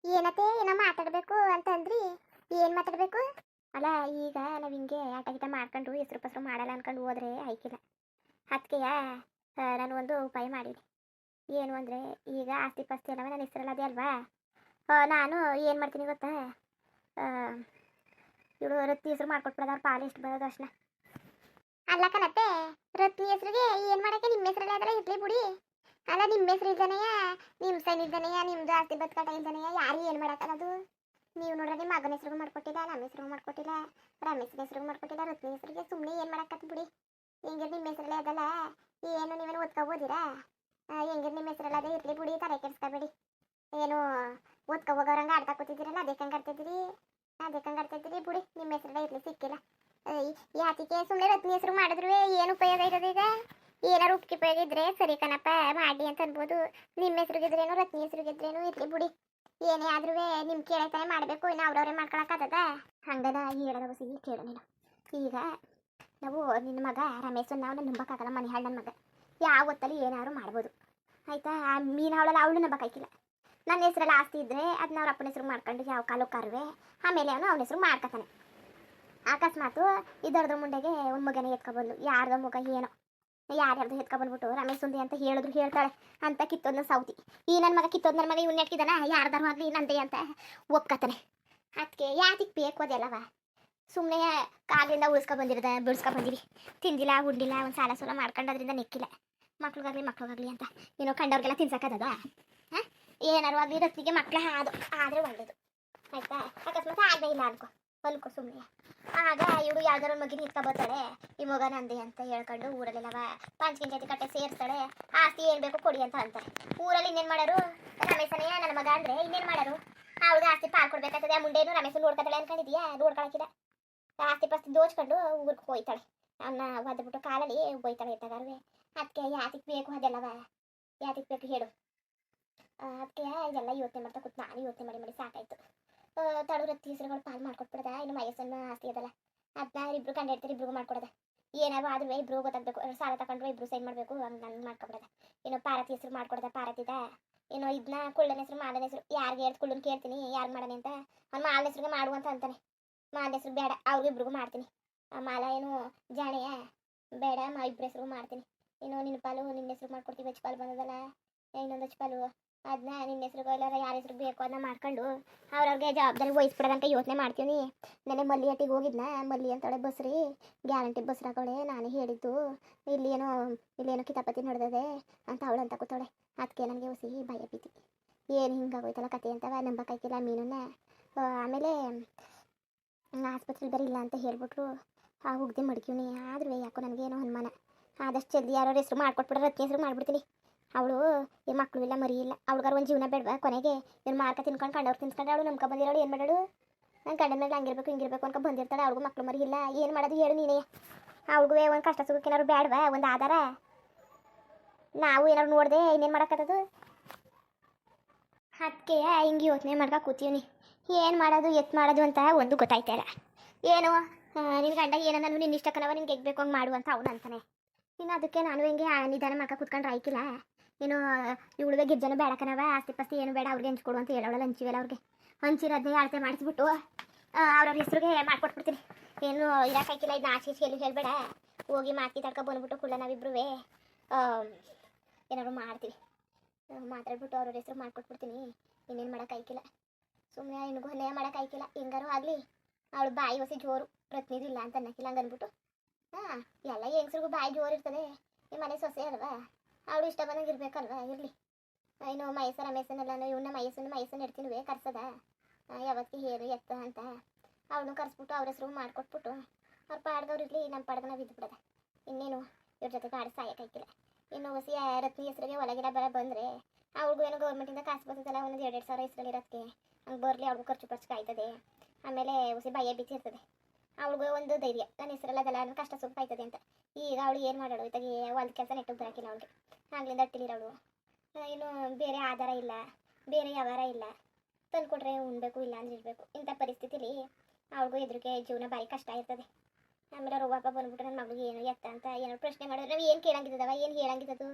ಏನತ್ತೆ ಏನೋ ಮಾತಾಡಬೇಕು ಅಂತಂದ್ರಿ. ಏನು ಮಾತಾಡಬೇಕು? ಅಲ್ಲ, ಈಗ ನಾವು ಹಿಂಗೆ ಆಟ ಗೀಟ ಮಾಡ್ಕೊಂಡು ಹೆಸರು ಪಸರು ಮಾಡಲ್ಲ ಅನ್ಕೊಂಡು ಹೋದ್ರೆ ಆಯ್ಕಿಲ್ಲ. ಅದಕ್ಕೆಯ ನಾನು ಒಂದು ಉಪಾಯ ಮಾಡಿದ್ದೆ. ಏನು ಅಂದರೆ, ಈಗ ಆಸ್ತಿ ಪಾಸ್ತಿ ಎಲ್ಲವ ನನ್ನ ಹೆಸರಲ್ಲಿ ಅದೇ ಅಲ್ವಾ. ನಾನು ಏನು ಮಾಡ್ತೀನಿ ಗೊತ್ತಾ, ಇವಳು ರತ್ತಿ ಹೆಸರು ಮಾಡ್ಕೊಟ್ಬಿಡೋದು, ಅವ್ರ ಪಾಲು ಎಷ್ಟು ಬರೋದು ಅಷ್ಟನ್ನ. ಅಲ್ಲ ಕಣತ್ತೆ, ರತ್ನಿ ಹೆಸರಿಗೆ ಏನು ಮಾಡೋಕ್ಕೆ ನಿಮ್ಮ ಹೆಸರಲ್ಲಿ ಅದರ ಇರ್ಲಿ ಬಿಡಿ. ಅಲ್ಲ, ನಿಮ್ಮ ಹೆಸರು ಇದ್ದಾನೆಯ, ನಿಮ್ಮ ಸೈನ್ ಇದ್ದಾನೆಯ, ನಿಮ್ದು ಆಸ್ತಿ ಬತ್ಕಟ ಇದ್ದಾನೆಯ, ಯಾರು ಏನು ಮಾಡೋಕ್ಕಲ್ಲದು. ನೀವು ನೋಡ್ರೆ ನಿಮ್ಮ ಮಗನ ಹೆಸರು ಮಾಡ್ಕೊಟ್ಟಿಲ್ಲ, ನಮ್ಮ ಹೆಸರು ಮಾಡ್ಕೊಟ್ಟಿಲ್ಲ, ರಮೇಶನ ಹೆಸರು ಮಾಡ್ಕೊಟ್ಟಿಲ್ಲ, ರತ್ನಿ ಹೆಸರಿಗೆ ಸುಮ್ಮನೆ ಏನು ಮಾಡೋಕ್ಕತ್ತು ಬಿಡಿ. ಹೆಂಗಿರ್ ನಿಮ್ಮ ಹೆಸರಲ್ಲೇ ಅದಲ್ಲ, ಏನು ನೀವೇನು ಓದ್ಕೋಬೋದಿರಾ? ಹೆಂಗಿರ್ ನಿಮ್ಮ ಹೆಸರಲ್ಲ ಅದೇ ಇರಲಿ ಬಿಡಿ, ತಲೆ ಕೆಡಿಸ್ಕೋಬೇಡಿ. ಏನು ಓದ್ಕೊ ಹೋಗೋರಂಗೆ ಆಡ್ತಾ ಕೂತಿದ್ದೀರಲ್ಲ, ಅದಕ್ಕಂಗೆ ಆಡ್ತಿದ್ದೀರಿ, ಬಿಡಿ. ನಿಮ್ಮ ಹೆಸರಲ್ಲೇ ಇರಲಿ, ಸಿಕ್ಕಿಲ್ಲ. ಯಾತಿಗೆ ಸುಮ್ಮನೆ ರತ್ನಿ ಹೆಸರು ಮಾಡಿದ್ರು ಏನು ಉಪಯೋಗ ಇರೋದು ಈಗ? ಏನಾರು ಉಪಯೋಗ ಇದ್ರೆ ಸರಿ ಕಣಪ್ಪ ಮಾಡಿ ಅಂತ ಅನ್ಬೋದು. ನಿಮ್ಮ ಹೆಸರಿಗಿದ್ರೇನು ರತ್ನಿ ಹೆಸರಿಗಿದ್ರೇನು ಇರ್ಲಿ ಬಿಡಿ. ಏನೇ ಆದ್ರೂ ನಿಮ್ ಕೇಳತಾನೆ ಮಾಡಬೇಕು, ಇನ್ನು ಅವ್ರವ್ರೇ ಮಾಡ್ಕೊಳಕ್ಕಾಗದ? ಹಂಗದ ಹೇಳದ ಬಸಿಗೆ ಕೇಳು ನೀನು. ಈಗ ನಾವು ನಿನ್ನ ಮಗ ರಮೇಶ್ ನಾವು ನಂಬಕ್ಕಾಗಲ್ಲ, ಮನೆ ಹಾಳು ನನ್ನ ಮಗ. ಯಾವ ಹೊತ್ತಲ್ಲಿ ಏನಾದ್ರು ಮಾಡ್ಬೋದು ಆಯ್ತಾ. ಆ ಮೀನು ಅವಳಲ್ಲ, ಅವಳು ನಂಬಕ್ಕಾಯ್ಕಿಲ್ಲ. ನನ್ನ ಹೆಸರಲ್ಲಿ ಆಸ್ತಿ ಇದ್ರೆ ಅದನ್ನ ಅವ್ರ ಅಪ್ಪನ ಹೆಸರು ಮಾಡ್ಕೊಂಡು ಯಾವ ಕಾಲಕ್ಕಾರುವೆ ಆಮೇಲೆ ಅವನು ಅವನ ಹೆಸರು ಮಾಡ್ಕೊತಾನೆ. ಅಕಸ್ಮಾತು ಇದರ್ದು ಮುಂಡೆಗೆ ಒಂದು ಮಗನೇ ಎತ್ಕೊಬಂದು ಯಾರ್ದೋ ಮುಖ ಏನೋ ಯಾರ್ಯಾರ್ದು ಎತ್ಕೊಬಂದ್ಬಿಟ್ಟು ರಮೇಶ್ ಸುಂದಿ ಅಂತ ಹೇಳಿದ್ರು ಹೇಳ್ತಾಳೆ ಅಂತ ಕಿತ್ತೋದ್ನ ಸೌತಿ. ಈ ನನ್ನ ಮಗ ಕಿತ್ತೋದ್ ನನ್ನ ಮಗ ಇವ್ನ ನೆಟ್ಕಿದಾನ, ಯಾರ್ದಾರು ಆಗಲಿ ನಂದೇ ಅಂತ ಒಪ್ಕತಾನೆ. ಅದಕ್ಕೆ ಯಾತಿಗೆ ಬೇಕು ಅದೆಲ್ಲವ? ಸುಮ್ಮನೆ ಕಾಗಲಿಂದ ಉಳಿಸ್ಕೊಬಂದಿರೋದ ಬಿಡಿಸ್ಕೊಬಂದಿರಿ, ತಿಂದಿಲ್ಲ ಉಂಡಿಲ್ಲ, ಒಂದು ಸಾಲ ಸೂಲ ಮಾಡ್ಕೊಂಡು ಅದರಿಂದ ನೆಕ್ಕಿಲ್ಲ. ಮಕ್ಳಿಗಾಗ್ಲಿ ಅಂತ ಏನೋ ಕಂಡವ್ರಿಗೆಲ್ಲ ತಿನ್ಸಕ್ಕದ? ಹಾಂ, ಏನಾರು ಆಗಲಿ ರತ್ನಿಗೆ ಮಕ್ಳ ಆದರೆ ಒಳ್ಳೇದು ಆಯ್ತಾ. ಅಕಸ್ಮಾತ್ ಆಗೇ ಇಲ್ಲ ಅನ್ಕೋ ಸುಮ್ಮನೆ. ಆಗ ಇವಳು ಯಾವ್ದಾರು ಮಗಿನ ಇಟ್ಕೊಬರ್ತಾಳೆ, ಈ ಮಗ ನಂದೆ ಅಂತ ಹೇಳ್ಕೊಂಡು ಊರಲ್ಲೆಲ್ಲವ ಪಂಚಕಿಂಚತಿ ಕಟ್ಟೆ ಸೇರಿಸ್ತಾಳೆ. ಆಸ್ತಿ ಏನು ಬೇಕು ಕೊಡಿ ಅಂತ ಅಂತಾರೆ. ಊರಲ್ಲಿ ಇನ್ನೇನು ಮಾಡೋರು? ರಮೇಶನೇ ನನ್ನ ಮಗ ಅಂದರೆ ಇನ್ನೇನು ಮಾಡೋರು? ಅವ್ಳಿಗೆ ಆಸ್ತಿ ಪಾಲ್ ಕೊಡ್ಬೇಕಾಗ್ತದೆ. ಆ ಮುಂಡೇನು ರಮೇಶ ನೋಡ್ಕೊತಾಳೆ ಅನ್ಕೊಂಡಿದ್ಯಾ? ನೋಡ್ಕೊಳಕ್ಕಿಲ್ಲ. ಆಸ್ತಿ ಪಾಸ್ತಿ ದೋಚ್ಕೊಂಡು ಊರಿಗೆ ಹೋಯ್ತಾಳೆ, ಅವನ್ನ ಒದ್ಬಿಟ್ಟು ಕಾಲಲ್ಲಿ ಹೋಯ್ತಾಳೆ ಇದ್ದಾಗಾರುವೆ. ಅದಕ್ಕೆ ಯಾತಿಗೆ ಬೇಕು ಅದೆಲ್ಲವ? ಯಾತಿಗೆ ಬೇಕು ಹೇಳು? ಅದಕ್ಕೆ ಇದೆಲ್ಲ ಯೋಚನೆ ಮಾಡ್ತಾ ಕೂತು ನಾನು ಯೋಚನೆ ಮಾಡಿ ಸಾಕಾಯ್ತು. ತಡು ರತ್ತಿ ಹೆಸರುಗಳು ಪಾಲ್ ಮಾಡ್ಕೊಟ್ಬಿಡದ. ಇನ್ನು ಮಯಸ್ಸನ್ನು ಆಸ್ತಿ ಅದಲ್ಲ, ಅದನ್ನ ಇಬ್ರು ಕಂಡು ಹಿಡ್ತಾರೆ, ಇಬ್ರಿಗೂ ಮಾಡ್ಕೊಡೋದ. ಏನಾದ್ರು ಆದ್ರೂ ಇಬ್ರು ಗೊತ್ತಾಗಬೇಕು. ಸಾಲ ತಗೊಂಡ್ರು ಇಬ್ರು ಸೈನ್ ಮಾಡಬೇಕು, ಹಂಗೆ ನಂಗೆ ಮಾಡ್ಕೊಬಿಡೋದ. ಇನ್ನು ಪಾರತಿ ಹೆಸರು ಮಾಡ್ಕೊಡೋದ. ಪಾರತಿದ ಏನೋ ಇದನ್ನ ಕುಳ್ಳನ ಹೆಸರು ಮಾಲನ ಹೆಸರು ಯಾರಿಗೆ ಹೇಳ್ತು ಕುಳ್ಳನ್ ಕೇಳ್ತೀನಿ ಯಾರು ಮಾಡನೆ ಅಂತ. ಅವ್ನು ಮಾಲನ ಹೆಸರಿಗೆ ಮಾಡುವಂತ ಅಂತಾನೆ. ಮಾಲನ ಹೆಸರು ಬೇಡ, ಅವ್ರಿಗಿಬ್ರಿಗೂ ಮಾಡ್ತೀನಿ. ಆ ಮಾಲ ಏನು ಜಾಣೆಯ ಬೇಡ, ಇಬ್ಬರ ಹೆಸರು ಮಾಡ್ತೀನಿ. ಇನ್ನು ನಿನ್ನ ಪಾಲು ನಿನ್ನ ಹೆಸರು ಮಾಡ್ಕೊಡ್ತೀವಿ. ಹಚ್ಚಪಾಲು ಬಂದದಲ್ಲ, ಇನ್ನೊಂದು ಹಚ್ಚಪಾಲು ಅದನ್ನ ನಿನ್ನ ಹೆಸರುಗಳೆಲ್ಲ ಯಾರ ಹೆಸರು ಬೇಕು ಅದನ್ನ ಮಾಡ್ಕೊಂಡು ಅವ್ರವ್ರಿಗೆ ಜವಾಬ್ದಾರಿ ವಹಿಸ್ಬಿಡೋದಂತ ಯೋಚನೆ ಮಾಡ್ತೀನಿ. ನೆನೆ ಮಲ್ಲಿ ಹಟ್ಟಿಗೆ ಹೋಗಿದ್ನ, ಮಲ್ಲಿ ಅಂತಾಳೆ ಬಸ್ರಿ ಗ್ಯಾರಂಟಿ ಬಸ್ರಾಗವಳೆ. ನಾನೇ ಹೇಳಿದ್ದು ಇಲ್ಲೇನೋ ಕಿತಾಪತಿ ನಡೆದದೆ ಅಂತ ಅವಳು ಅಂತ ಕೂತಾಳೆ. ಅದಕ್ಕೆ ನನಗೆ ಹೊಸಿ ಭಯ ಭೀತಿ. ಏನು ಹಿಂಗಾಗೋಯ್ತಲ್ಲ ಕತೆ ಅಂತವ ನಂಬಕ್ಕಾಯ್ಕಿಲ್ಲ ಮೀನನ್ನ. ಆಮೇಲೆ ಆಸ್ಪತ್ರೆಲಿ ಬರೀ ಇಲ್ಲ ಅಂತ ಹೇಳ್ಬಿಟ್ರು. ಆ ಉಗ್ದೆ ಮಡ್ಕಿವ್ನಿ. ಆದ್ರೂ ಯಾಕೋ ನನಗೇನೋ ಅನುಮಾನ. ಆದಷ್ಟು ಜಲ್ದಿ ಯಾರೋ ಹೆಸರು ಮಾಡ್ಕೊಟ್ಬಿಡ್ರೆ ರತ್ನ ಹೆಸರು ಮಾಡ್ಬಿಡ್ತೀನಿ. ಅವಳು ಈ ಮಕ್ಕಳು ಇಲ್ಲ ಮರಿ ಇಲ್ಲ, ಅವಳಿಗಾರ ಒಂದು ಜೀವನ ಬೇಡವಾ? ಕೊನೆಗೆ ಇವ್ನು ಮಾರ್ಕ ತಿನ್ಕೊಂಡು ಕಂಡವ್ರು ತಿನ್ಸ್ಕೊಂಡು ಅವಳು ನಂಬ್ಕೊ ಬಂದಿರೋಳು ಏನು ಮಾಡೋಳು? ನನ್ನ ಗಂಡನ ಮೇಲೆ ಹಂಗಿರ್ಬೇಕು ಹಿಂಗಿರ್ಬೇಕು ಅನ್ಕೊ ಬಂದಿರ್ತಾಳೆ. ಅವ್ಳಿಗೂ ಮಕ್ಕಳು ಮರಿ ಇಲ್ಲ, ಏನು ಮಾಡೋದು ಹೇಳು ನೀನೇ? ಅವ್ಳಿಗೂ ಒಂದು ಕಷ್ಟ ಸುಖಕ್ಕೆ ಏನಾದ್ರು ಬೇಡವಾ? ಒಂದು ಆಧಾರ ನಾವು ಏನಾದ್ರು ನೋಡಿದೆ ಇನ್ನೇನು ಮಾಡೋಕ್ಕತ್ತದು? ಅದಕ್ಕೆ ಹಿಂಗೆ ಯೋಚನೆ ಮಾಡ್ಕೊ ಕೂತೀವಿ. ಏನು ಮಾಡೋದು ಎತ್ತು ಮಾಡೋದು ಅಂತ ಒಂದು ಗೊತ್ತಾಯ್ತಾರ. ಏನು ನಿನ್ನ ಗಂಡ ಏನನ್ನ ನಿನ್ನ ಇಷ್ಟಕ್ಕನವ ನಿನ್ಗೆ ಬೇಕು ಹಂಗೆ ಮಾಡು ಅಂತ ಅವನು ಅಂತಾನೆ. ಇನ್ನು ಅದಕ್ಕೆ ನಾನು ಹಿಂಗೆ ನಿಧಾನ ಮಾಡ್ಕೊ ಕೂತ್ಕೊಂಡ್ರೆ ಆಯ್ಕಿಲ್ಲ. ಏನು ಇವಳಿಗೆ ಗಿರ್ಜನ ಬೇಡಕನವ, ಆಸ್ತಿ ಪಾಸ್ತಿ ಏನು ಬೇಡ, ಅವ್ರಿಗೆ ಹಂಚ್ಕೊಡು ಅಂತ ಹೇಳೋಳಲ್ಲ. ಹಂಚಿವೆಲ್ಲ ಅವ್ರಿಗೆ ಹಂಚಿರೋದನ್ನೇ ಅಳತೆ ಮಾಡಿಸ್ಬಿಟ್ಟು ಅವ್ರವ್ರ ಹೆಸ್ರಿಗೆ ಮಾಡ್ಕೊಟ್ಬಿಡ್ತೀನಿ. ಏನು ಇರೋಕ್ಕಾಯ್ಕಿಲ್ಲ. ಇದನ್ನ ಆಚೆ ಎಲ್ಲಿ ಹೇಳಬೇಡ, ಹೋಗಿ ಮಾತಿ ತಡ್ಕೊ ಬಂದ್ಬಿಟ್ಟು ಕುಳ್ಳ ನಾವಿಬ್ರು ಏನಾದ್ರು ಮಾಡ್ತೀವಿ. ಮಾತಾಡ್ಬಿಟ್ಟು ಅವ್ರವ್ರ ಹೆಸ್ರು ಮಾಡ್ಕೊಟ್ಬಿಡ್ತೀನಿ. ಇನ್ನೇನು ಮಾಡೋಕ್ಕಾಯ್ಕಿಲ್ಲ. ಸುಮ್ಮನೆ ಹೆಣ್ಗೂ ಅನ್ಯಾಯ ಮಾಡೋಕ್ಕಾಯ್ಕಿಲ್ಲ. ಹೆಂಗಾರು ಆಗಲಿ ಅವಳು ಬಾಯಿ ಹೊಸಿ ಜೋರು, ರತ್ನಿದು ಇಲ್ಲ ಅಂತ ಅನ್ನಕ್ಕಿಲ್ಲ ಹಂಗೆ ಅಂದ್ಬಿಟ್ಟು. ಹಾಂ, ಎಲ್ಲ ಹೆಂಗಸ್ರಿಗೂ ಬಾಯಿ ಜೋರು ಇರ್ತದೆ. ಈ ಮನೆ ಸೊಸೆ ಅಲ್ವಾ, ಅವಳು ಇಷ್ಟ ಬಂದಂಗೆ ಇರಬೇಕಲ್ವ, ಇರಲಿ. ಇನ್ನು ಮಯಸ್ಸ ರಮೇಶನೆಲ್ಲನೂ ಇವನ್ನ ಮಯಸ್ಸನ್ನು ಇಡ್ತೀನಿ ಕರ್ಸದ ಯಾವತ್ತಿಗೆ ಹೇರು ಎತ್ತ ಅಂತ ಅವಳನ್ನು ಕರ್ಸ್ಬಿಟ್ಟು ಅವ್ರ ಹೆಸರು ಮಾಡಿಕೊಟ್ಬಿಟ್ಟು ಅವ್ರ ಪಾಡ್ಗವ್ರು ಇರಲಿ, ನಮ್ಮ ಪಾಡ್ಗ ನಾವು ಇದ್ದು ಬಿಡೋದ. ಇನ್ನೇನು ಇವ್ರ ಜೊತೆಗೆ ಆಡಿ ಸಾಯಕ್ಕಾಯ್ಕಿಲ್ಲ. ಇನ್ನು ಹೊಸಿ ರತ್ನಿ ಹೆಸರಿಗೆ ಒಳಗಿರ ಬಂದರೆ ಅವ್ಳಿಗೂ ಏನೋ ಗೌರ್ಮೆಂಟಿಂದ ಕಾಸು ಬರ್ತದಲ್ಲ, ಒಂದೊಂದು 2,000 ಹೆಸರಲ್ಲಿರೋದಕ್ಕೆ ಹಂಗೆ ಬರಲಿ. ಅವ್ಳಿಗೂ ಖರ್ಚು ಆಯ್ತದೆ. ಆಮೇಲೆ ಹೊಸಿ ಭಯ ಭೀತಿ ಇರ್ತದೆ. ಅವಳಿಗೂ ಒಂದು ಧೈರ್ಯ, ನನ್ನ ಹೆಸರಲ್ಲದಲ್ಲ ಅನ್ನೋ ಕಷ್ಟ ಸುಖ ಆಯ್ತದೆ ಅಂತ. ಈಗ ಅವಳು ಏನು ಮಾಡೋಳು? ಇತ್ತಾಗಿ ಒಂದು ಕೆಲಸ ನೆಟ್ಟಿಗೆ ಬರೋಕಿಲ್ಲ ಅವಳಿಗೆ. ಆಗ್ಲಿಂದ ಅಟ್ಟಿಲಿರೋಳು. ಇನ್ನು ಬೇರೆ ಆಧಾರ ಇಲ್ಲ, ಬೇರೆ ವ್ಯವಹಾರ ಇಲ್ಲ. ತಂದುಕೊಟ್ರೆ ಉಣ್ಬೇಕು, ಇಲ್ಲ ಅಂದ್ರೆ ಇರಬೇಕು. ಇಂಥ ಪರಿಸ್ಥಿತಿಲಿ ಅವಳಿಗೂ ಎದುರಿಗೆ ಜೀವನ ಭಾರಿ ಕಷ್ಟ ಇರ್ತದೆ. ಆಮೇಲೆ ಅವ್ರ ಒಬ್ಬ ಬಂದ್ಬಿಟ್ಟು ನನ್ನ ಮಗಳಿಗೆ ಏನು ಎತ್ತ ಅಂತ ಏನೋ ಪ್ರಶ್ನೆ ಮಾಡಿದ್ರೆ ನಾವು ಏನು ಕೇಳಂಗಿದ್ದದವ, ಏನು ಹೇಳಂಗಿದ್ದದು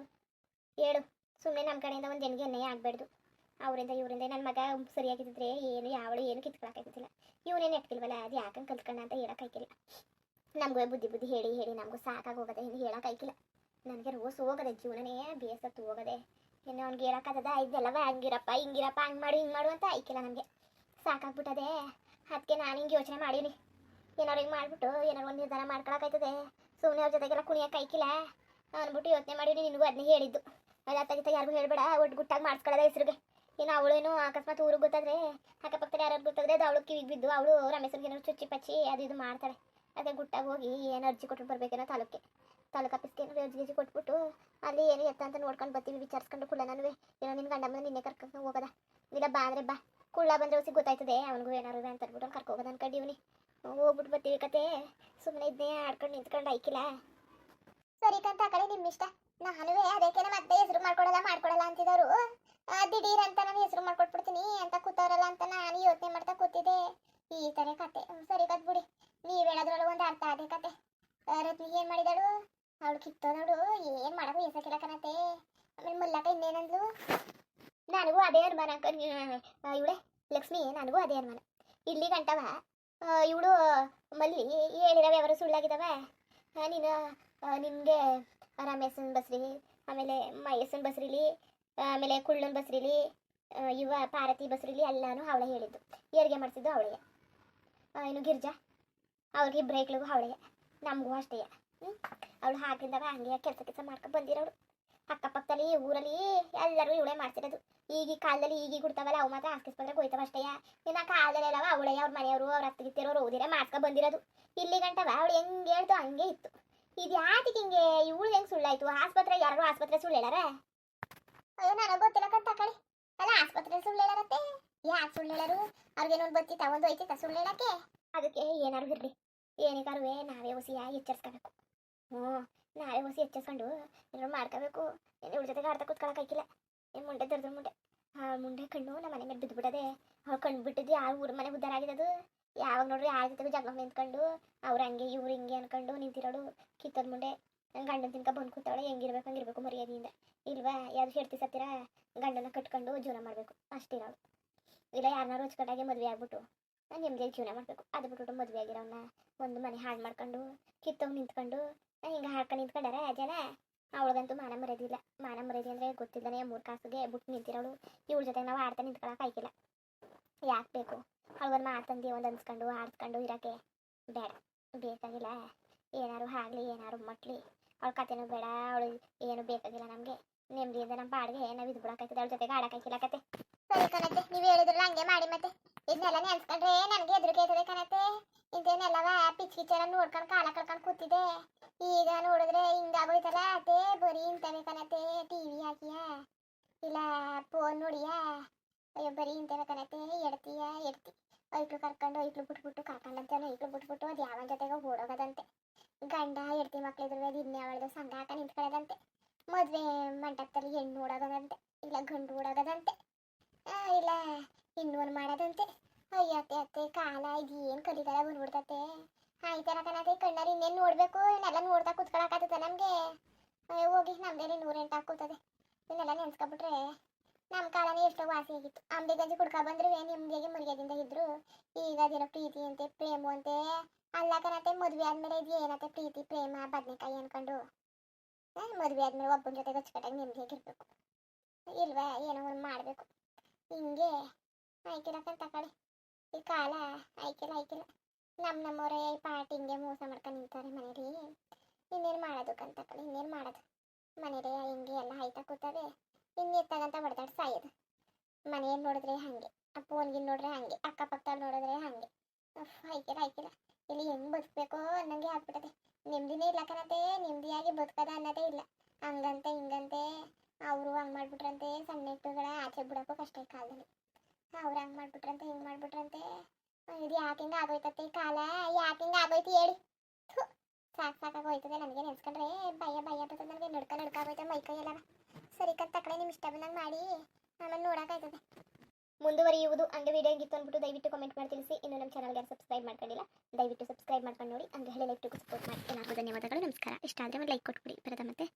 ಹೇಳು? ಸುಮ್ಮನೆ ನಮ್ಮ ಕಡೆಯಿಂದ ಒಂದು ಜನಗೆ ಅನ್ಯಾಯ ಆಗಬಾರ್ದು. ಅವರಿಂದ ಇವರಿಂದ ನನ್ನ ಮಗ ಸರಿಯಾಗಿದ್ದರೆ ಏನು ಯಾವಳು ಏನು ಕಿತ್ಕೊಳಕ್ಕಾಗ್ತಿಲ್ಲ. ಇವನೇನು ಎಟ್ಕಿಲ್ವಲ್ಲ, ಅದು ಯಾಕಂಗೆ ಕಲ್ತ್ಕೊಂಡ ಅಂತ ಹೇಳೋಕ್ಕಾಯ್ಕಿಲ್ಲ. ನಮಗೂ ಬುದ್ಧಿ ಬುದ್ಧಿ ಹೇಳಿ ಹೇಳಿ ನಮಗೂ ಸಾಕಾಗಿ ಹೋಗದೆ, ಇನ್ನು ಹೇಳೋಕ್ಕಾಯ್ಕಿಲ್ಲ. ನನಗೆ ರೋಸ್ ಹೋಗದೆ, ಜೀವನನೇ ಬೇಸತ್ತು ಹೋಗದೆ. ಇನ್ನು ಅವ್ನಿಗೆ ಹೇಳೋಕ್ಕಾಗದ ಇದೆಲ್ಲವ ಹಂಗಿರಪ್ಪ ಹಿಂಗಿರಪ್ಪ ಹಂಗೆ ಮಾಡು ಹಿಂಗೆ ಮಾಡು ಅಂತ ಆಯ್ಕಿಲ್ಲ. ನನಗೆ ಸಾಕಾಗ್ಬಿಟ್ಟದೆ. ಅದಕ್ಕೆ ನಾನು ಹಿಂಗೆ ಯೋಚನೆ ಮಾಡೀನಿ, ಏನಾರು ಹಿಂಗೆ ಮಾಡಿಬಿಟ್ಟು ಏನಾರು ಒಂದು ನಿರ್ಧಾರ ಮಾಡ್ಕೊಳಕ್ಕಾಯ್ತದೆ. ಸುಮ್ಮನೆ ಅವ್ರ ಜೊತೆಗೆಲ್ಲ ಕುಣಿಯೋಕ್ಕಾಯ್ಕಿಲ್ಲ ಅಂದ್ಬಿಟ್ಟು ಯೋಚನೆ ಮಾಡೀನಿ. ನಿನಗೂ ಅದನ್ನೇ ಹೇಳಿದ್ದು, ಅದು ಅತ್ತಾಗಿತ್ತ ಯಾರಿಗೂ ಹೇಳಬೇಡ, ಒಟ್ಟು ಗುಟ್ಟಾಗಿ ಮಾಡಿಸ್ಕೊಳ್ಳೋದ ಹೆಸ್ರಿಗೆ. ಇನ್ನು ಅವಳೇನು ಅಕಸ್ಮಾತ್ ಊರಿಗೆ ಗೊತ್ತಾದ್ರೆ ಅಕ್ಕಪಕ್ಕದಲ್ಲಿ ಯಾರು ಗೊತ್ತಾದ್ರೆ ಅದು ಅವಳು ಕಿವಿಗೆ ಬಿದ್ದು ಅವಳು ರಮೇಶನ್ಗೆ ಏನಾದ್ರು ಚುಚ್ಚಿ ಪಚ್ಚಿ ಅದು ಇದು ಮಾಡ್ತಾಳೆ. ಅದೇ ಗುಟ್ಟಾಗಿ ಹೋಗಿ ಏನು ಅರ್ಜಿ ಕೊಟ್ಟು ಬರಬೇಕೇನೋ ತಾಲೂಕು ಆಫೀಸ್ಗೆ ಏನಾದ್ರು ಅರ್ಜಿ ಕೊಟ್ಬಿಟ್ಟು ಅಲ್ಲಿ ಏನು ಎತ್ತ ಅಂತ ನೋಡ್ಕೊಂಡು ಬರ್ತೀವಿ, ವಿಚಾರಿಸ್ಕೊಂಡು ಕುಳ್ಳ ನಾನು ಏನೋ ನಿನ್ನ ಗಂಡ ಬಂದು ನಿನ್ನೆ ಕರ್ಕೊಂಡು ಹೋಗೋದ. ಇಲ್ಲ ಬಾ ಅಂದರೆ ಬಾ, ಕುಳ್ಳ ಬಂದರೆ ಹೊಸಿ ಗೊತ್ತಾಯ್ತದೆ ಅವ್ನಿಗೂ ಏನಾರು ಅಂತ ಅಂದ್ಬಿಟ್ಟು ಕರ್ಕೊ ಹೋಗೋದು ಅನ್ಕೊಂಡಿವ್ನಿ. ಹೋಗ್ಬಿಟ್ಟು ಬರ್ತೀವಿ ಕತೆ. ಸುಮ್ಮನೆ ಇದನ್ನೇ ಆಡ್ಕೊಂಡು ನಿಂತ್ಕೊಂಡು ಆಯ್ಕಿಲ್ಲ. ಸರಿ ಕಂತ ಆ ಕಡೆ ನಿಮ್ಮ ಇಷ್ಟ. ನಾನುವೇ ಅದಕ್ಕೇನೆ ಮತ್ತೆ ಹೆಸರು ಮಾಡ್ಕೊಡಲ್ಲ ಅಂತಿದ್ದವರು ದಿಢೀರ್ ಅಂತ ನಾನು ಹೆಸರು ಮಾಡ್ಕೊಟ್ಬಿಡ್ತೀನಿ ಅಂತ ಕೂತವ್ರಲ್ಲ ಅಂತ ನಾನು ಯೋಚನೆ ಮಾಡ್ತಾ ಕೂತಿದ್ದೆ. ಈ ಥರ ಕತೆ. ಸರಿ ಕತ್ ಬಿಡಿ, ನೀವು ಹೇಳೋದ್ರೊಳಗೆ ಒಂದು ಅರ್ಥ ಅದೇ ಕತೆ. ರತ್ನಿ ಏನು ಮಾಡಿದಳು, ಅವಳು ಕಿತ್ತೋದವಳು ಏನು ಮಾಡೋದು ಎಸಕಿಲ್ಲ ಕನತೆ. ಆಮೇಲೆ ಮುಲ್ಲಕ ಇನ್ನೇನಂದ್ಲು, ನನಗೂ ಅದೇ ಅನುಮಾನ ಇವಳೆ ಲಕ್ಷ್ಮಿ, ನನಗೂ ಅದೇ ಅನುಮಾನ. ಇಲ್ಲಿ ಗಂಟವ ಇವಳು ಮಲ್ಲಿ ಹೇಳಿರವೆ ಅವರು ಸುಳ್ಳಾಗಿದ್ದಾವ. ನೀನು ನಿನಗೆ ರಮೇಶನ್ ಬಸ್ರಿ, ಆಮೇಲೆ ಮಹೇಶನ್ ಬಸ್ರಿಲಿ, ಆಮೇಲೆ ಕುಳ್ಳನ್ ಬಸ್ರಿಲಿ, ಇವ ಪಾರ್ವತಿ ಬಸ್ರಿಲಿ ಎಲ್ಲಾನು ಅವಳೆ ಹೇಳಿದ್ದು. ಏರಿಗೆ ಮಾಡಿಸಿದ್ದು ಅವಳಿಗೆ. ಇನ್ನು ಗಿರ್ಜಾ ಅವ್ರಿಗೆ ಬ್ರೇಕ್ಲಿಗೂ ಅವಳಿಗೆ, ನಮಗೂ ಅಷ್ಟೇ. ಅವಳು ಹಾಕಿದಾಗ ಹಂಗೆ ಕೆಲಸ ಮಾಡ್ಕೊಂಡು ಬಂದಿರೋಳು. ಅಕ್ಕಪಕ್ಕದಲ್ಲಿ ಊರಲ್ಲಿ ಎಲ್ಲರೂ ಇವಳೇ ಮಾಡ್ತಿರೋದು. ಈಗ ಕಾಲದಲ್ಲಿ ಈಗ ಕೊಡ್ತಾವಲ್ಲ ಅವು ಮಾತ್ರ ಹಾಕಿಸ್ಕೊಂಡ್ರೆ ಹೋಯ್ತಾವ ಅಷ್ಟೇ. ಇನ್ನು ಕಾಲದಲ್ಲಿ ಎಲ್ಲವ ಅವಳೇ ಅವ್ರ ಮನೆಯವರು ಅವ್ರ ಅತ್ತಿಗಿತ್ತಿರೋರು ಓದಿರ ಮಾಡ್ಕೊ ಬಂದಿರೋದು. ಇಲ್ಲಿ ಗಂಟವ ಅವಳು ಹೆಂಗೆ ಹೇಳ್ತು ಹಂಗೆ ಇತ್ತು. ಇದು ಯಾತಿಗೆ ಹಿಂಗೆ ಇವಳು ಹೆಂಗೆ ಸುಳ್ಳಾಯ್ತು? ಆಸ್ಪತ್ರೆ ಯಾರು ಆಸ್ಪತ್ರೆ ಸುಳ್ಳು ಹೇಳಾರ? ಅಯ್ಯೋ ನನಗೆ ಗೊತ್ತಿಲ್ಲ ಕಂತ ಕಳಿ. ಅಲ್ಲ ಆಸ್ಪತ್ರೆ ಸುಳ್ಳು ಹೇಳಾರತ್ತೆ, ಯಾಕೆ ಸುಳ್ಳು ಹೇಳಾರು? ಅವ್ರಿಗೇನೊಂದು ಬತ್ತಿತ್ತ ಒಂದು ಹೋಯ್ತಿತ್ತ ಸುಳ್ಳು ಹೇಳಕ್ಕೆ. ಅದಕ್ಕೆ ಏನಾರು ಇರಲಿ, ಏನಿಗಾರುವೆ ನಾವೇ ಹೊಸಿಯ ಎಚ್ಚರಿಸ್ಕೋಬೇಕು. ನಾವೇ ಹೊಸಿ ಎಚ್ಚರಿಸ್ಕೊಂಡು ಏನಾರು ಮಾಡ್ಕೋಬೇಕು. ಏನು ಇವಳ ಜೊತೆಗೆ ಆಡ್ತಾ ಕೂತ್ಕೊಳ್ಳೋಕ್ಕಾಯ್ಕಿಲ್ಲ. ಏನು ಮುಂಡೆ ದರ್ದ್ರ ಮುಂಡೆ ಮುಂಡೆ ಕಣ್ಣು ನಮ್ಮ ಮನೆ ಮೇಲೆ ಬಿದ್ದುಬಿಟ್ಟದೆ. ಅವ್ರು ಕಣ್ಣು ಬಿಟ್ಟಿದ್ದು ಯಾರು ಊರ ಮನೆ ಉದ್ದಾರ ಆಗಿರೋದು. ಯಾವಾಗ ನೋಡ್ರಿ ಯಾರ ಜೊತೆಗೂ ಜಗಳ ನಿಂತ್ಕೊಂಡು ಅವ್ರು ಹಂಗೆ ಇವ್ರು ಹಿಂಗೆ ಅನ್ಕೊಂಡು ನಿಂತಿರೋಳು. ಕಿತ್ತದ ಮುಂಡೆ ಗಂಡನ ತಿನ್ಕ ಬಂದು ಕೂತಾವಳೆ. ಹೆಂಗಿರ್ಬೇಕು ಹಂಗಿರ್ಬೇಕು ಮರ್ಯಾದೆಯಿಂದ. ಇಲ್ವಾ ಯಾವ್ದು ಹೇಳ್ತಿ ಸತ್ತಿರ ಗಂಡನ ಕಟ್ಕೊಂಡು ಜೀವನ ಮಾಡಬೇಕು ಅಷ್ಟಿರೋಳು. ಇಲ್ಲ ಯಾರನ್ನಾರು ಹೊಚ್ಕಟ್ಟಾಗಿ ಮದುವೆ ಆಗ್ಬಿಟ್ಟು ನಿಮ್ಗೆ ಜೀವನ ಮಾಡಬೇಕು. ಅದು ಬಿಟ್ಬಿಟ್ಟು ಮದುವೆ ಆಗಿರೋನ್ನ ಒಂದು ಮನೆ ಹಾಳು ಮಾಡ್ಕೊಂಡು ಕಿತ್ತೋಗಿ ನಿಂತ್ಕೊಂಡು ಹಿಂಗೆ ಹಾಡ್ಕೊಂಡು ನಿಂತ್ಕೊಂಡಾರೆ ಜನ. ಅವಳಿಗಂತೂ ಮಾನ ಮರ್ಯಾದಿಲ್ಲ. ಮಾನ ಮರ್ಯಾದೆ ಅಂದರೆ ಗೊತ್ತಿಲ್ಲದೇ 3 ಕಾಸಿಗೆ ಬಿಟ್ಟು ನಿಂತಿರೋಳು. ಇವಳ ಜೊತೆಗೆ ನಾವು ಆಡ್ತಾ ನಿಂತ್ಕೊಳ್ಳೋಕೆ ಆಯ್ಕಿಲ್ಲ. ಯಾಕೆ ಬೇಕು? ಅವಳನ್ನ ಮಾಡ್ತಂದು ಒಂದು ಅನ್ಸ್ಕೊಂಡು ಆಡ್ಸ್ಕೊಂಡು ಇರೋಕ್ಕೆ ಬೇಡ, ಬೇಕಾಗಿಲ್ಲ. ಏನಾರು ಆಗಲಿ ಏನಾರು ಮಟ್ಲಿ ಅವಳ ಕತೆನೂ ಬೇಡ, ಅವಳು ಏನು ಬೇಕಾಗಿಲ್ಲ ನಮಗೆ. ನೆಮ್ಮದಿಯಿಂದ ನಮ್ಮ ಪಾಡಿಗೆ ನಾವು ಇದು ಬಿಡೋಕ್ಕಾಯ್ತದೆ, ಅವಳ ಜೊತೆಗೆ ಆಡೋಕ್ಕಾಯ್ಕಿಲ್ಲ ಕತೆ. ಸರಿ ಕಣತ್ತೆ, ನೀವು ಹೇಳಿದ್ರಲ್ಲ ಹಂಗೆ ಮಾಡಿ. ಮತ್ತೆ ಇದನ್ನೆಲ್ಲ ನೆನ್ಸ್ಕೊಂಡ್ರೆ ನನಗೆ ಹೆದರಿಕೆ ಆಯ್ತದೆ ಕಣತ್ತೆ. ಇಂತೇನೆಲ್ಲವ ಪಿಚ್ ಕಿಚ್ಚೆಲ್ಲ ನೋಡ್ಕೊಂಡು ಕಾಲ ಕಳ್ಕೊಂಡು ಕೂತಿದೆ. ಈಗ ನೋಡಿದ್ರೆ ಹಿಂಗಾಗೋಯ್ತಲ್ಲ ಅದೇ ಬರೀ ಇಂತವೆ ಕಣತ್ತೆ. ಟಿವಿ ಹಾಕಿಯ ಇಲ್ಲ ಫೋನ್ ನೋಡಿಯ, ಅಯ್ಯೋ ಬರೀ ಇಂತವೆ ಕಣತ್ತೆ. ಎಡ್ತಿ ಐಕ್ಳು ಕರ್ಕೊಂಡು ಐಕ್ಳು ಬಿಟ್ಬಿಟ್ಟು ಕರ್ಕೊಂಡಂತೆ ಐಕ್ಳು ಬಿಟ್ಬಿಟ್ಟು ಅದು ಯಾವನ ಜೊತೆಗೆ ಓಡೋಗದಂತೆ. ಗಂಡ ಎಡ್ತಿ ಮಕ್ಳಿದ್ರು ಅದು ಇನ್ನೆವಳ್ದು ಸಂಘ ಹಾಕ ನಿಂತ್ಕೊಳ್ಳೋದಂತೆ. ಮದುವೆ ಮಂಟಪದಲ್ಲಿ ಹೆಣ್ಣು ಓಡೋಗದಂತೆ, ಇಲ್ಲ ಗಂಡು ಓಡೋಗದಂತೆ, ಇಲ್ಲ ಇನ್ನೊಂದು ಮಾಡೋದಂತೆ. ಅತ್ತೆ ಕಾಲ ಇದು ಏನು ಕಲಿಗಾಲ ಬಂದ್ಬಿಡ್ತತೆ. ಆಯ್ತಾರ ಕಣತೆ, ಕಣ್ಣಾರಿ ಇನ್ನೇನು ನೋಡಬೇಕು? ಇವನ್ನೆಲ್ಲ ನೋಡ್ತಾ ಕೂತ್ಕೊಳಕ್ಕಾಗ್ತದೆ ನಮಗೆ? ಹೋಗಿ ನಮ್ದೇನೆ 108 ಹಾಕೂತದೆ. ಇವನ್ನೆಲ್ಲ ನೆನ್ಸ್ಕೊಬಿಟ್ರೆ ನಮ್ಮ ಕಾಲನೇ ಎಷ್ಟೋ ವಾಸಿ ಆಗಿತ್ತು. ಅಂಬೆ ಗಂಜಿ ಕುಡ್ಕೊ ಬಂದ್ರು ನಿಮ್ಮದಿಗೆ ಮರ್ಯಾದಿಂದ ಇದ್ರು. ಈಗ ಅದೇನೋ ಪ್ರೀತಿ ಅಂತೆ ಪ್ರೇಮ ಅಂತೆ. ಅಲ್ಲ ಕಣತೆ, ಮದುವೆ ಆದ್ಮೇಲೆ ಇದು ಏನತ್ತೆ ಪ್ರೀತಿ ಪ್ರೇಮ ಬದನೆಕಾಯಿ ಅನ್ಕೊಂಡು ಮದುವೆ ಆದ್ಮೇಲೆ ಒಬ್ಬನ ಜೊತೆಗೆ ಅಚ್ಚುಕಟ್ಟಾಗಿ ನೆಮ್ಮದಿಯಾಗಿರ್ಬೇಕು. ಇಲ್ವಾ ಏನೋ ಒಂದು ಮಾಡಬೇಕು. ಹಿಂಗೆ ಆಯ್ಕಿಲ್ಲಕ್ಕಂತ ತಗೊಳ್ಳಿ. ಈ ಕಾಲ ಆಯ್ಕಿಲ್ಲ. ನಮ್ಮವರೇ ಪಾರ್ಟಿ ಹಿಂಗೆ ಮೋಸ ಮಾಡ್ಕೊಂಡು ನಿಂತಾರೆ ಮನೇಲಿ. ಇನ್ನೇನು ಮಾಡೋದು ಕಂತಕೊಳ್ಳಿ, ಇನ್ನೇನು ಮಾಡೋದು? ಮನೇಲಿ ಹಿಂಗೆ ಎಲ್ಲ ಆಯ್ತಾ ಕೂತವೆ. ಇನ್ನೆತ್ತಾಗಂತ ಹೊಡೆದಾಡಿ ಸಾಯೋದು. ಮನೆಯಲ್ಲಿ ನೋಡಿದ್ರೆ ಹಾಗೆ, ಆ ಫೋನ್ಗಿನ್ ನೋಡ್ರೆ ಹಾಗೆ, ಅಕ್ಕಪಕ್ಕದಲ್ಲಿ ನೋಡಿದ್ರೆ ಹಾಗೆ. ಆಯ್ಕಿಲ್ಲ. ಇಲ್ಲಿ ಹೆಂಗೆ ಬದುಕಬೇಕು ಅನ್ನಂಗೆ ಆಗ್ಬಿಟ್ಟದೆ. ನೆಮ್ಮದಿನೇ ಇಲ್ಲ ಕಣತೆ. ನೆಮ್ಮದಿಯಾಗಿ ಬದುಕದ ಅನ್ನೋದೇ ಇಲ್ಲ. ಹಂಗಂತೆ ಹಿಂಗಂತೆ ಅವರು ಹಂಗೆ ಮಾಡ್ಬಿಟ್ರಂತೆ. ಸಣ್ಣ ಇಟ್ಟುಗಳ ಆಚೆ ಬಿಡೋಕ್ಕೂ ಕಷ್ಟ ಈ ಕಾಲದಲ್ಲಿ. ಅವ್ರು ಹಂಗೆ ಮಾಡ್ಬಿಟ್ರಂತೆ ಹಿಂಗೆ ಮಾಡ್ಬಿಟ್ರಂತೆ. ಇದು ಯಾಕೆ ಹಿಂಗೆ ಆಗೋಯ್ತತ್ತೆ ಈ ಕಾಲ? ಯಾಕೆ ಹಿಂಗೆ ಆಗೋಯ್ತು ಹೇಳಿ? ಸಾಕಾಗೋಯ್ತದೆ ನನಗೆ ನೆನ್ಸ್ಕೊಂಡ್ರೆ. ಭಯ ಬರ್ತದೆ ನನಗೆ. ನಡ್ಕಾಗೋಯ್ತದೆ ಮೈಕೈ ಎಲ್ಲ. ಸರಿ ತಕ್ಕಳೆ ನಿಮ್ಮ ಇಷ್ಟ ಬಂದಂಗೆ ಮಾಡಿ ಆಮೇಲೆ ನೋಡೋಕ್ಕಾಯ್ತದೆ. ಮುಂದುವರಿಯುವುದು ಹಂಗೆ ವಿಡಿಯೋ ಹೆಂಗಿತ್ತು ಅಂದ್ಬಿಟ್ಟು ದಯವಿಟ್ಟು ಕಮೆಂಟ್ ಮಾಡಿ ತಿಳಿಸಿ. ಇನ್ನು ನಮ್ಮ ಚಾನಲ್ಗೆ ಸಬ್ಸ್ಕ್ರೈಬ್ ಮಾಡ್ಕೊಂಡಿಲ್ಲ, ದಯವಿಟ್ಟು ಸಬ್ಸ್ಕ್ರೈಬ್ ಮಾಡ್ಕೊಂಡು ನೋಡಿ. ಹಂಗೆ ಹೇಳಿ ಲೈಕ್ ಟು ಸಪೋರ್ಟ್ ಮಾಡಿ. ಎಲ್ಲರಿಗೂ ಧನ್ಯವಾದಗಳು, ನಮಸ್ಕಾರ. ಇಷ್ಟ ಆದರೆ ಒಂದು ಲೈಕ್ ಕೊಟ್ಬಿಡಿ. ಬರೋದ ಮತ್ತೆ.